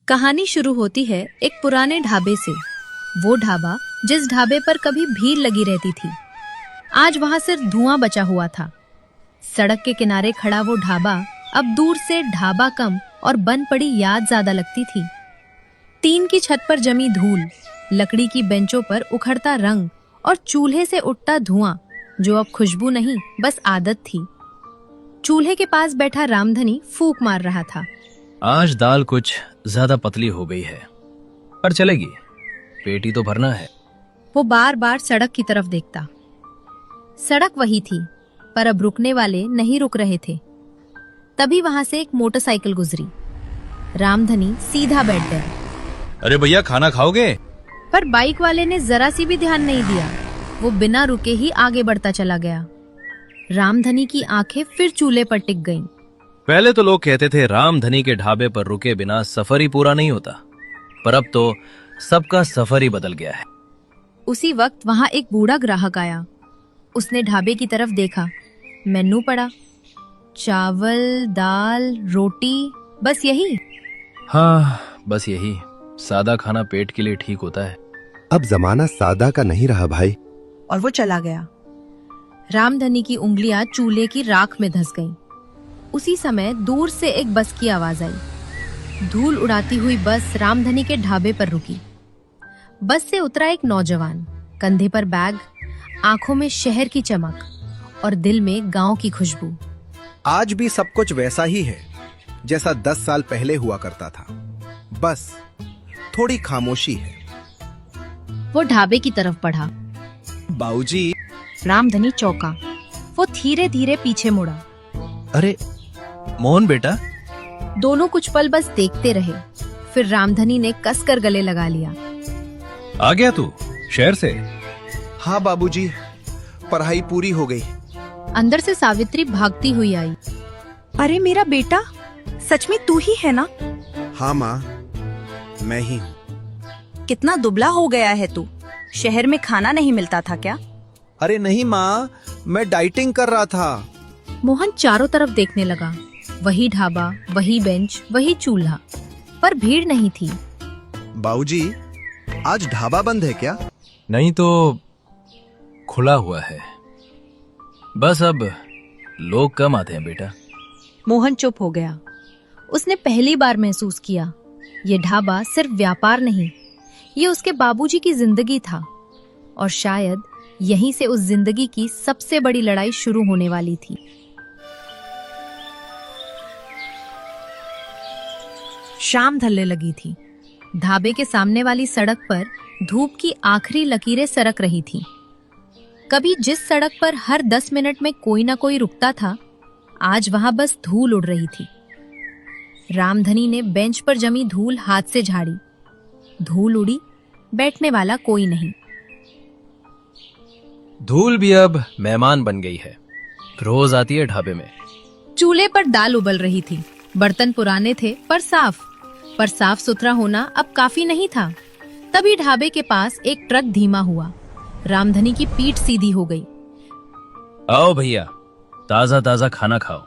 कहानी शुरू होती है एक पुराने ढाबे से। वो ढाबा जिस ढाबे पर कभी भीड़ लगी रहती थी, आज वहां सिर्फ धुआं बचा हुआ था। सड़क के किनारे खड़ा वो ढाबा अब दूर से ढाबा कम और बन पड़ी याद ज्यादा लगती थी। टीन की छत पर जमी धूल, लकड़ी की बेंचों पर उखड़ता रंग और चूल्हे से उठता धुआं जो अब खुशबू नहीं बस आदत थी। चूल्हे के पास बैठा रामधनी फूंक मार रहा था। आज दाल कुछ ज्यादा पतली हो गई है, पर चलेगी, पेट ही तो भरना है। वो बार बार सड़क की तरफ देखता। सड़क वही थी, पर अब रुकने वाले नहीं रुक रहे थे। तभी वहां से एक मोटरसाइकिल गुजरी। रामधनी सीधा बैठ गया। अरे भैया, खाना खाओगे? पर बाइक वाले ने जरा सी भी ध्यान नहीं दिया। वो बिना रुके ही आगे बढ़ता चला गया। रामधनी की आंखें फिर चूल्हे पर टिक गईं। पहले तो लोग कहते थे रामधनी के ढाबे पर रुके बिना सफर ही पूरा नहीं होता, पर अब तो सबका सफर ही बदल गया है। उसी वक्त वहां एक बूढ़ा ग्राहक आया। उसने ढाबे की तरफ देखा। मेन्यू पड़ा, चावल, दाल, रोटी, बस यही। हाँ, बस यही। सादा खाना पेट के लिए ठीक होता है। अब जमाना सादा का नहीं रहा भाई। और वो चला गया। रामधनी की उंगलियां चूल्हे की राख में धंस गईं। उसी समय दूर से एक बस की आवाज आई। धूल उड़ाती हुई बस रामधनी के ढाबे पर रुकी। बस से उतरा एक नौजवान, कंधे पर बैग, आंखों में शहर की चमक और दिल में गांव की खुशबू। आज भी सब कुछ वैसा ही है जैसा 10 साल पहले हुआ करता था, बस थोड़ी खामोशी है। वो ढाबे की तरफ बढ़ा। बाबूजी। रामधनी चौंका। वो धीरे धीरे पीछे मुड़ा। अरे मोहन बेटा। दोनों कुछ पल बस देखते रहे, फिर रामधनी ने कसकर गले लगा लिया। आ गया तू शहर से? हाँ बाबूजी, पढ़ाई पूरी हो गई। अंदर से सावित्री भागती हुई आई। अरे मेरा बेटा, सच में तू ही है ना? हाँ माँ, मैं ही हूँ। कितना दुबला हो गया है तू। शहर में खाना नहीं मिलता था क्या? अरे नहीं माँ, मैं डाइटिंग कर रहा था। मोहन चारों तरफ देखने लगा। वही ढाबा, वही बेंच, वही चूल्हा, पर भीड़ नहीं थी। बाबूजी, आज ढाबा बंद है क्या? नहीं तो खुला हुआ है, बस अब लोग कम आते हैं बेटा। मोहन चुप हो गया। उसने पहली बार महसूस किया, ये ढाबा सिर्फ व्यापार नहीं, ये उसके बाबूजी की जिंदगी था। और शायद यहीं से उस जिंदगी की सबसे बड़ी लड़ाई शुरू होने वाली थी। शाम ढलने लगी थी। ढाबे के सामने वाली सड़क पर धूप की आखिरी लकीरें सरक रही थीं। कभी जिस सड़क पर हर 10 मिनट में कोई ना कोई रुकता था, आज वहां बस धूल उड़ रही थी। रामधनी ने बेंच पर जमी धूल हाथ से झाड़ी। धूल उड़ी, बैठने वाला कोई नहीं। धूल भी अब मेहमान बन गई है, रोज आती है ढाबे में। चूल्हे पर दाल उबल रही थी। बर्तन पुराने थे पर साफ सुथरा होना अब काफी नहीं था। तभी ढाबे के पास एक ट्रक धीमा हुआ। रामधनी की पीठ सीधी हो गई। आओ भैया, ताजा ताजा खाना खाओ।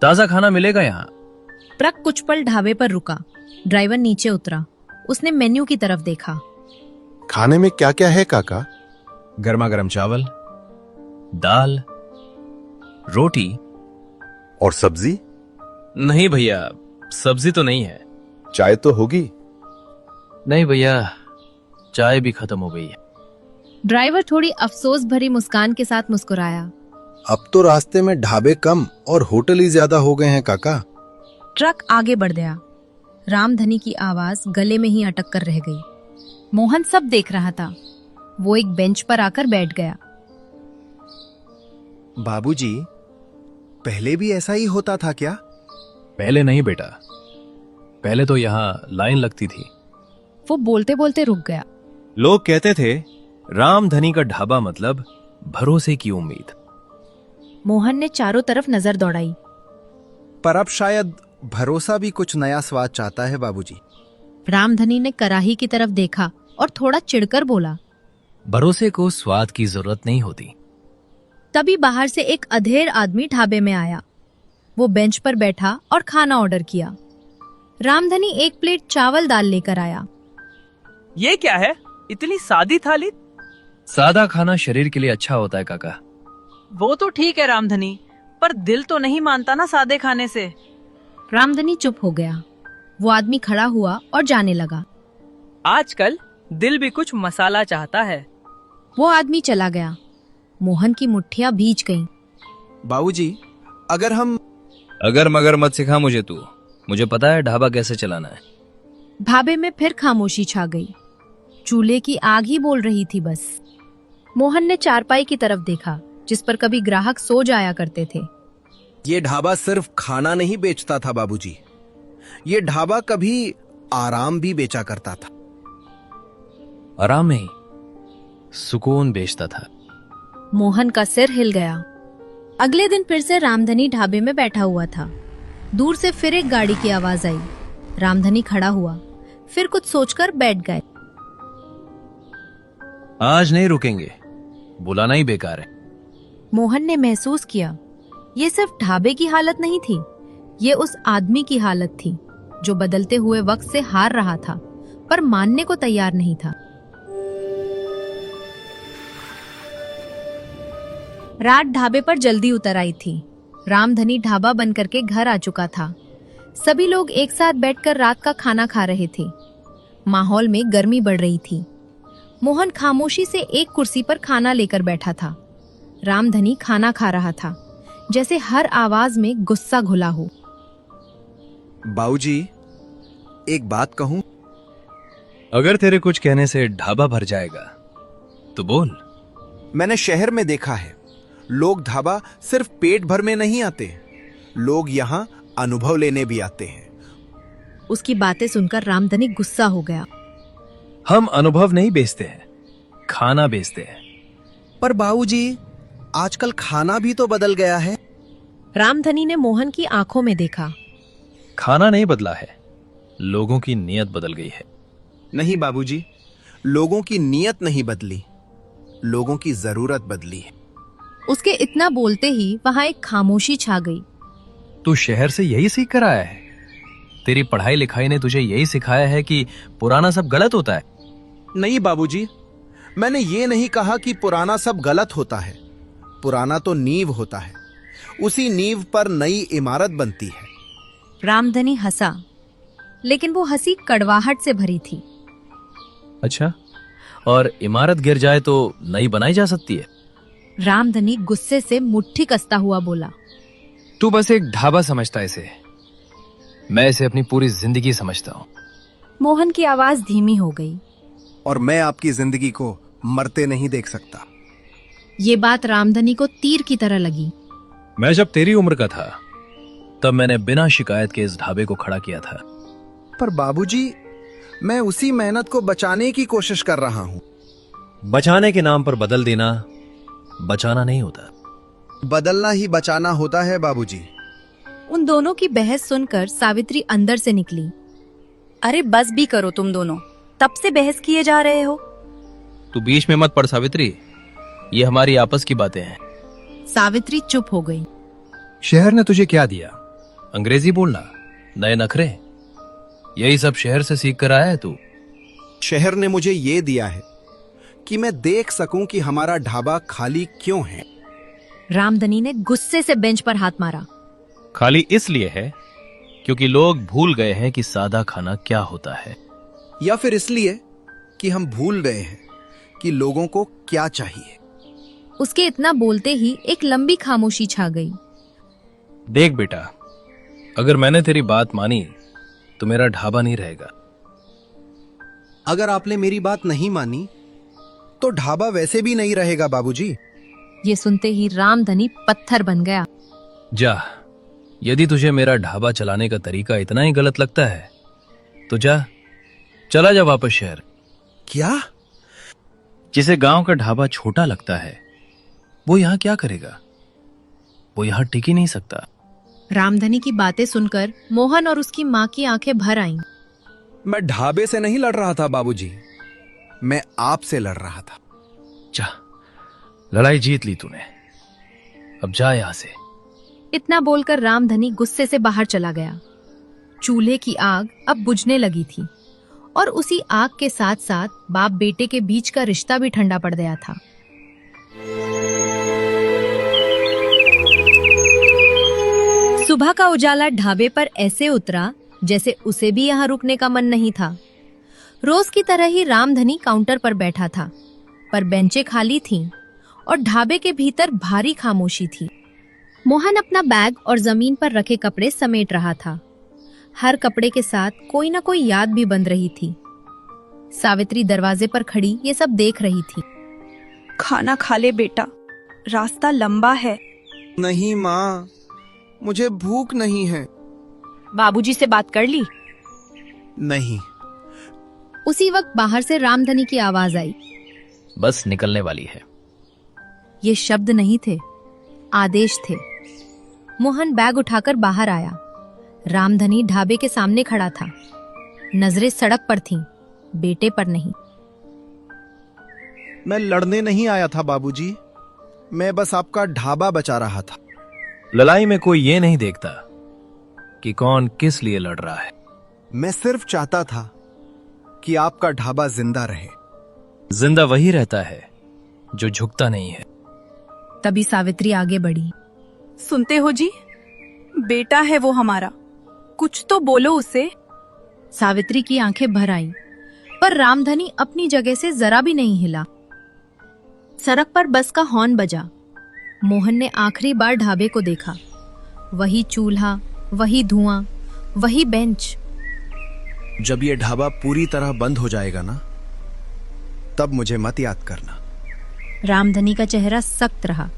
ताजा खाना मिलेगा यहाँ। ट्रक कुछ पल ढाबे पर रुका। ड्राइवर नीचे उतरा। उसने मेन्यू की तरफ देखा। खाने में क्या क्या है काका? गर्मा गर्म चावल, दाल, रोटी और सब्जी? नहीं भैया, सब्जी तो नहीं है। चाय तो होगी? नहीं भैया, चाय भी खत्म हो गई है। ड्राइवर थोड़ी अफसोस भरी मुस्कान के साथ मुस्कुराया। अब तो रास्ते में ढाबे कम और होटल ही ज्यादा हो गए हैं काका। ट्रक आगे बढ़ गया। रामधनी की आवाज गले में ही अटक कर रह गई। मोहन सब देख रहा था। वो एक बेंच पर आकर बैठ गया। बाबूजी, पहले भी ऐसा ही होता था क्या? पहले नहीं बेटा, पहले तो यहाँ लाइन लगती थी। वो बोलते बोलते रुक गया। लोग कहते थे रामधनी का ढाबा मतलब भरोसे की उम्मीद। मोहन ने चारों तरफ नजर दौड़ाई। पर अब शायद भरोसा भी कुछ नया स्वाद चाहता है बाबूजी। रामधनी ने कराही की तरफ देखा और थोड़ा चिढ़कर बोला, भरोसे को स्वाद की जरूरत नहीं होती। तभी बाहर से एक अधेड़ आदमी ढाबे में आया। वो बेंच पर बैठा और खाना ऑर्डर किया। रामधनी एक प्लेट चावल दाल लेकर आया। ये क्या है? इतनी सादी थाली। सादा खाना शरीर के लिए अच्छा होता है काका। वो तो ठीक है रामधनी, पर दिल तो नहीं मानता ना सादे खाने से। रामधनी चुप हो गया। वो आदमी खड़ा हुआ और जाने लगा। आजकल दिल भी कुछ मसाला चाहता है। वो आदमी चला गया। मोहन की मुट्ठियां भीज गईं। बाबूजी, अगर मगर मत सिखा मुझे तू। मुझे पता है ढाबा कैसे चलाना है। ढाबे में फिर खामोशी छा गई। चूल्हे की आग ही बोल रही थी बस। मोहन ने चारपाई की तरफ देखा जिस पर कभी ग्राहक सो जाया करते थे। ये ढाबा सिर्फ खाना नहीं बेचता था बाबूजी, ये ढाबा कभी आराम भी बेचा करता था। आराम नहीं, सुकून बेचता था। मोहन का सिर हिल गया। अगले दिन फिर से रामधनी ढाबे में बैठा हुआ था। दूर से फिर एक गाड़ी की आवाज आई। रामधनी खड़ा हुआ, फिर कुछ सोचकर बैठ गए। आज नहीं रुकेंगे, बुलाना ही बेकार है। मोहन ने महसूस किया ये सिर्फ ढाबे की हालत नहीं थी, ये उस आदमी की हालत थी जो बदलते हुए वक्त से हार रहा था पर मानने को तैयार नहीं था। रात ढाबे पर जल्दी उतर आई थी। रामधनी ढाबा बंद करके घर आ चुका था। सभी लोग एक साथ बैठकर रात का खाना खा रहे थे। माहौल में गर्मी बढ़ रही थी। मोहन खामोशी से एक कुर्सी पर खाना लेकर बैठा था। रामधनी खाना खा रहा था, जैसे हर आवाज में गुस्सा घुला हो। बाबूजी, एक बात कहूं? अगर तेरे कुछ कहने से ढाबा भर जाएगा तो बोल। मैंने शहर में देखा है, लोग ढाबा सिर्फ पेट भर में नहीं आते, लोग यहाँ अनुभव लेने भी आते हैं। उसकी बातें सुनकर रामधनी गुस्सा हो गया। हम अनुभव नहीं बेचते हैं, खाना बेचते हैं। पर बाबूजी, आजकल खाना भी तो बदल गया है। रामधनी ने मोहन की आंखों में देखा। खाना नहीं बदला है, लोगों की नीयत बदल गई है। नहीं बाबूजी, लोगों की नीयत नहीं बदली, लोगों की जरूरत बदली है। उसके इतना बोलते ही वहां एक खामोशी छा गई। तू शहर से यही सीख कर आया है? तेरी पढ़ाई लिखाई ने तुझे यही सिखाया है कि पुराना सब गलत होता है? नहीं बाबूजी, मैंने ये नहीं कहा कि पुराना सब गलत होता है। पुराना तो नींव होता है, उसी नींव पर नई इमारत बनती है। रामधनी हंसा, लेकिन वो हंसी कड़वाहट से भरी थी। अच्छा, और इमारत गिर जाए तो नई बनाई जा सकती है? रामधनी गुस्से से मुट्ठी कसता हुआ बोला। तू बस एक ढाबा समझता है इसे, मैं इसे अपनी पूरी जिंदगी समझता हूँ। मोहन की आवाज धीमी हो गई। और मैं आपकी जिंदगी को मरते नहीं देख सकता। ये बात रामधनी को तीर की तरह लगी। मैं जब तेरी उम्र का था तब मैंने बिना शिकायत के इस ढाबे को खड़ा किया था। पर बाबूजी, मैं उसी मेहनत को बचाने की कोशिश कर रहा हूँ। बचाने के नाम पर बदल देना बचाना नहीं होता। बदलना ही बचाना होता है बाबूजी। उन दोनों की बहस सुनकर सावित्री अंदर से निकली। अरे बस भी करो तुम दोनों, तब से बहस किए जा रहे हो। तू बीच में मत पड़ सावित्री, ये हमारी आपस की बातें हैं। सावित्री चुप हो गई। शहर ने तुझे क्या दिया? अंग्रेजी बोलना, नए नखरे, यही सब शहर से सीख कर आया है तू? शहर ने मुझे ये दिया है कि मैं देख सकूं कि हमारा ढाबा खाली क्यों है। रामधनी ने गुस्से से बेंच पर हाथ मारा। खाली इसलिए है क्योंकि लोग भूल गए हैं कि सादा खाना क्या होता है। या फिर इसलिए कि हम भूल गए हैं कि लोगों को क्या चाहिए। उसके इतना बोलते ही एक लंबी खामोशी छा गई। देख बेटा, अगर मैंने तेरी बात मानी तो मेरा ढाबा नहीं रहेगा। अगर आपने मेरी बात नहीं मानी तो ढाबा वैसे भी नहीं रहेगा बाबूजी। ये सुनते ही रामधनी पत्थर बन गया। जा, यदि तुझे मेरा ढाबा चलाने का तरीका इतना ही गलत लगता है तो जा, चला जा वापस शहर। क्या? जिसे गांव का ढाबा छोटा लगता है वो यहां क्या करेगा? वो यहां टिक ही नहीं सकता। रामधनी की बातें सुनकर मोहन और उसकी माँ की आंखें भर आईं। मैं ढाबे से नहीं लड़ रहा था बाबूजी, मैं आपसे लड़ रहा था। जा, लड़ाई जीत ली तूने, अब जा यहां से। इतना बोलकर रामधनी गुस्से से बाहर चला गया। चूल्हे की आग अब बुझने लगी थी और उसी आग के साथ साथ बाप बेटे के बीच का रिश्ता भी ठंडा पड़ गया था। सुबह का उजाला ढाबे पर ऐसे उतरा जैसे उसे भी यहाँ रुकने का मन नहीं था। रोज की तरह ही रामधनी काउंटर पर बैठा था, पर बेंचें खाली थीं और ढाबे के भीतर भारी खामोशी थी। मोहन अपना बैग और जमीन पर रखे कपड़े समेट रहा था। हर कपड़े के साथ कोई ना कोई याद भी बंध रही थी। सावित्री दरवाजे पर खड़ी ये सब देख रही थी। खाना खा ले बेटा, रास्ता लंबा है। नहीं माँ, मुझे भूख नहीं है। बाबूजी से बात कर ली? नहीं। उसी वक्त बाहर से रामधनी की आवाज आई। बस निकलने वाली है। ये शब्द नहीं थे, आदेश थे। मोहन बैग उठाकर बाहर आया। रामधनी ढाबे के सामने खड़ा था। नजरें सड़क पर थीं, बेटे पर नहीं। मैं लड़ने नहीं आया था बाबूजी, मैं बस आपका ढाबा बचा रहा था। लड़ाई में कोई ये नहीं देखता कि कौन किस लिए लड़ रहा है। मैं सिर्फ चाहता था कि आपका ढाबा जिंदा रहे। जिंदा वही रहता है जो झुकता नहीं है। तभी सावित्री आगे बढ़ी। सुनते हो जी, बेटा है वो हमारा, कुछ तो बोलो उसे। सावित्री की आंखें भर आईं, पर रामधनी अपनी जगह से जरा भी नहीं हिला। सड़क पर बस का हॉर्न बजा। मोहन ने आखिरी बार ढाबे को देखा। वही चूल्हा, वही धुआं, वही बेंच। जब ये ढाबा पूरी तरह बंद हो जाएगा ना, तब मुझे मत याद करना। रामधनी का चेहरा सख्त रहा।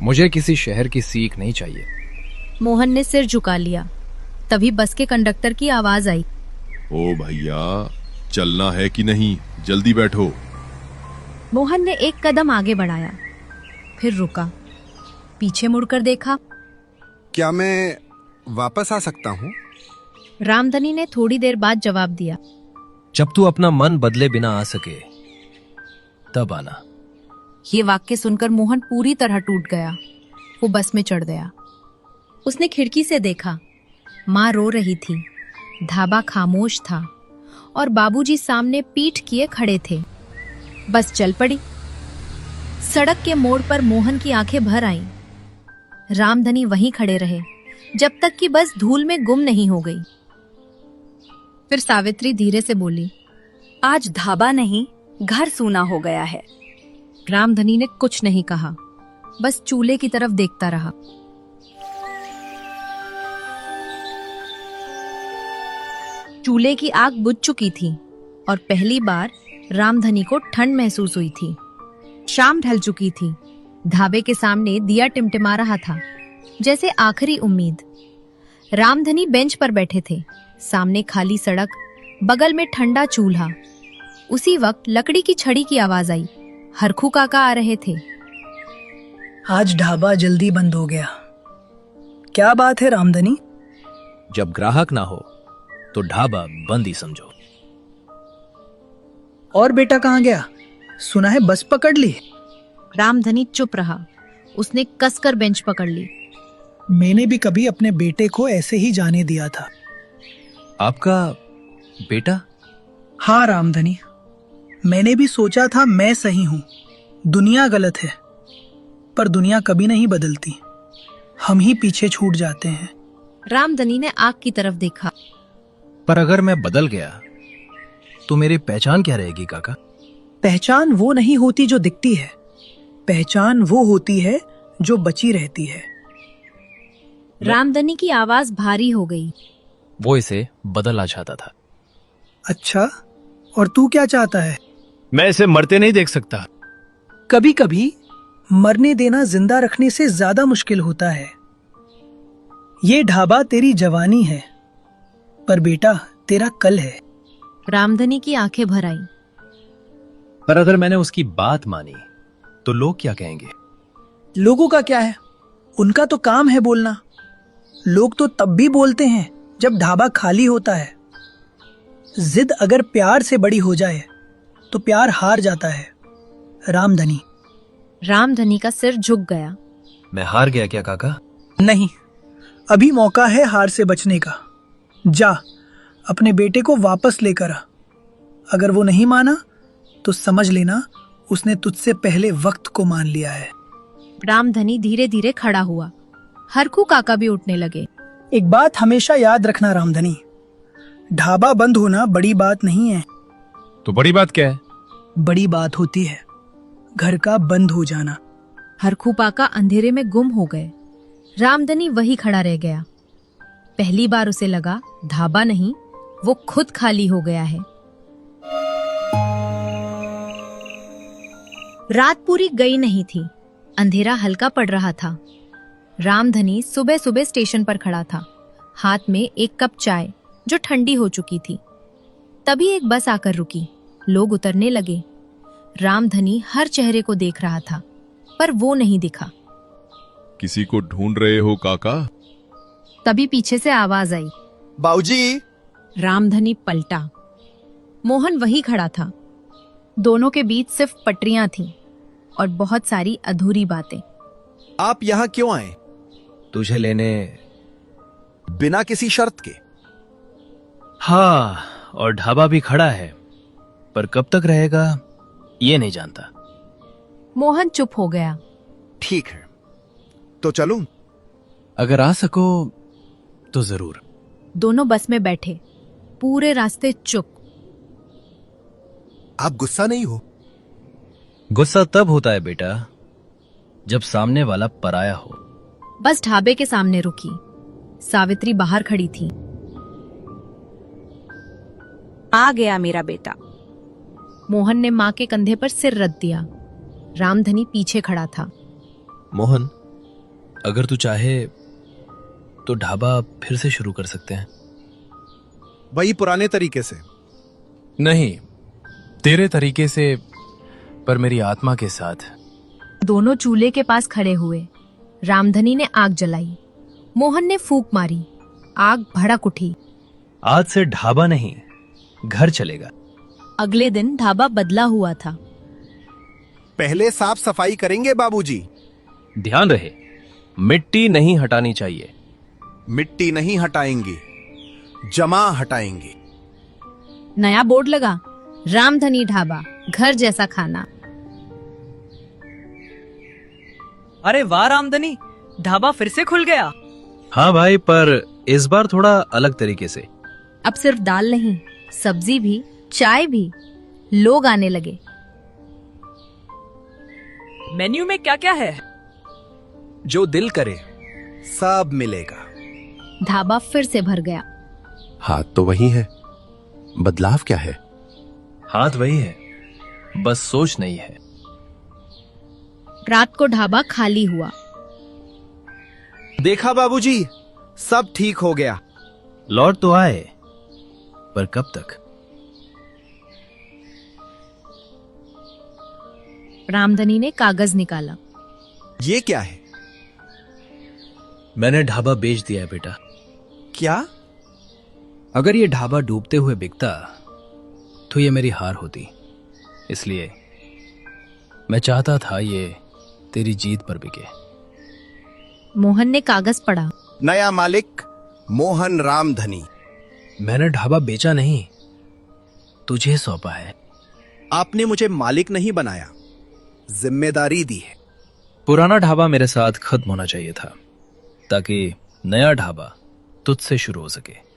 मुझे किसी शहर की सीख नहीं चाहिए। मोहन ने सिर झुका लिया। तभी बस के कंडक्टर की आवाज आई। ओ भैया, चलना है कि नहीं? जल्दी बैठो। मोहन ने एक कदम आगे बढ़ाया, फिर रुका, पीछे मुड़कर देखा। क्या मैं वापस आ सकता हूँ? रामधनी ने थोड़ी देर बाद जवाब दिया। जब तू अपना मन बदले बिना आ सके तब आना। ये वाक्य सुनकर मोहन पूरी तरह टूट गया। वो बस में चढ़ गया। उसने खिड़की से देखा, माँ रो रही थी, ढाबा खामोश था और बाबूजी सामने पीठ किए खड़े थे। बस चल पड़ी। सड़क के मोड़ पर मोहन की आंखें भर आईं। रामधनी वहीं खड़े रहे जब तक कि बस धूल में गुम नहीं हो गई। फिर सावित्री धीरे से बोली, आज ढाबा नहीं, घर सूना हो गया है। रामधनी ने कुछ नहीं कहा, बस चूल्हे की तरफ देखता रहा। चूल्हे की आग बुझ चुकी थी और पहली बार रामधनी को ठंड महसूस हुई थी। शाम ढल चुकी थी। ढाबे के सामने दिया टिमटिमा रहा था, जैसे आखिरी उम्मीद। रामधनी बेंच पर बैठे थे। सामने खाली सड़क, बगल में ठंडा चूल्हा। उसी वक्त लकड़ी की छड़ी की आवाज आई। हरखू काका आ रहे थे। आज ढाबा जल्दी बंद हो गया। क्या बात है रामधनी? जब ग्राहक ना हो तो ढाबा बंद ही समझो। और बेटा कहाँ गया? सुना है बस पकड़ ली। रामधनी चुप रहा। उसने कसकर बेंच पकड़ ली। मैंने भी कभी अपने बेटे को ऐसे ही जाने दिया था। आपका बेटा? हाँ रामधनी, मैंने भी सोचा था मैं सही हूँ, दुनिया गलत है। पर दुनिया कभी नहीं बदलती, हम ही पीछे छूट जाते हैं। रामधनी ने आग की तरफ देखा। पर अगर मैं बदल गया तो मेरी पहचान क्या रहेगी काका? पहचान वो नहीं होती जो दिखती है, पहचान वो होती है जो बची रहती है। रामधनी की आवाज भारी हो गई। वो इसे बदलना चाहता था। अच्छा, और तू क्या चाहता है? मैं इसे मरते नहीं देख सकता। कभी कभी मरने देना जिंदा रखने से ज्यादा मुश्किल होता है। ये ढाबा तेरी जवानी है, पर बेटा तेरा कल है। रामधनी की आंखें भर आईं। पर अगर मैंने उसकी बात मानी तो लोग क्या कहेंगे? लोगों का क्या है, उनका तो काम है बोलना। लोग तो तब भी बोलते हैं जब ढाबा खाली होता है। जिद अगर प्यार से बड़ी हो जाए तो प्यार हार जाता है। रामधनी। रामधनी का सिर झुक गया। मैं हार गया क्या काका? नहीं, अभी मौका है हार से बचने का। जा, अपने बेटे को वापस लेकर आ। अगर वो नहीं माना तो समझ लेना उसने तुझसे पहले वक्त को मान लिया है। रामधनी धीरे धीरे खड़ा हुआ। हरखू काका भी उठने लगे। एक बात हमेशा याद रखना रामधनी, ढाबा बंद होना बड़ी बात नहीं है। तो बड़ी बात क्या है? बड़ी बात होती है घर का बंद हो जाना। हरखू पाका अंधेरे में गुम हो गए। रामधनी वही खड़ा रह गया। पहली बार उसे लगा ढाबा नहीं, वो खुद खाली हो गया है। रात पूरी गई नहीं थी, अंधेरा हल्का पड़ रहा था। रामधनी सुबह सुबह स्टेशन पर खड़ा था, हाथ में एक कप चाय जो ठंडी हो चुकी थी। तभी एक बस आकर रुकी। लोग उतरने लगे। रामधनी हर चेहरे को देख रहा था, पर वो नहीं दिखा। किसी को ढूंढ रहे हो काका? तभी पीछे से आवाज आई। बाबूजी। रामधनी पलटा। मोहन वही खड़ा था। दोनों के बीच सिर्फ पटरियां थीं और बहुत सारी अधूरी बातें। आप यहाँ क्यों आए? तुझे लेने। बिना किसी शर्त के? हाँ, और ढाबा भी खड़ा है, पर कब तक रहेगा ये नहीं जानता। मोहन चुप हो गया। ठीक है, तो चलूं? अगर आ सको तो जरूर। दोनों बस में बैठे, पूरे रास्ते चुप। आप गुस्सा नहीं हो? गुस्सा तब होता है बेटा जब सामने वाला पराया हो। बस ढाबे के सामने रुकी। सावित्री बाहर खड़ी थी। आ गया मेरा बेटा। मोहन ने माँ के कंधे पर सिर रख दिया। रामधनी पीछे खड़ा था। मोहन, अगर तू चाहे तो ढाबा फिर से शुरू कर सकते हैं। वही पुराने तरीके से? नहीं, तेरे तरीके से, पर मेरी आत्मा के साथ। दोनों चूल्हे के पास खड़े हुए। रामधनी ने आग जलाई। मोहन ने फूंक मारी। आग भड़क उठी। आज से ढाबा नहीं, घर चलेगा। अगले दिन ढाबा बदला हुआ था। पहले साफ सफाई करेंगे बाबूजी। ध्यान रहे, मिट्टी नहीं हटानी चाहिए। मिट्टी नहीं हटाएंगे, जमा हटाएंगे। नया बोर्ड लगा, रामधनी ढाबा, घर जैसा खाना। अरे वाह रामधनी, ढाबा फिर से खुल गया। हाँ भाई, पर इस बार थोड़ा अलग तरीके से। अब सिर्फ दाल नहीं, सब्जी भी, चाय भी। लोग आने लगे। मेन्यू में क्या क्या है? जो दिल करे सब मिलेगा। ढाबा फिर से भर गया। हाथ तो वही है, बदलाव क्या है? हाथ वही है, बस सोच नहीं है। रात को ढाबा खाली हुआ। देखा बाबूजी, सब ठीक हो गया। लौट तो आए, पर कब तक? रामधनी ने कागज निकाला। ये क्या है? मैंने ढाबा बेच दिया है बेटा। क्या? अगर ये ढाबा डूबते हुए बिकता तो ये मेरी हार होती, इसलिए मैं चाहता था ये तेरी जीत पर बिके। मोहन ने कागज पढ़ा। नया मालिक मोहन रामधनी। मैंने ढाबा बेचा नहीं, तुझे सौंपा है। आपने मुझे मालिक नहीं बनाया, जिम्मेदारी दी है। पुराना ढाबा मेरे साथ खत्म होना चाहिए था, ताकि नया ढाबा तुझसे शुरू हो सके।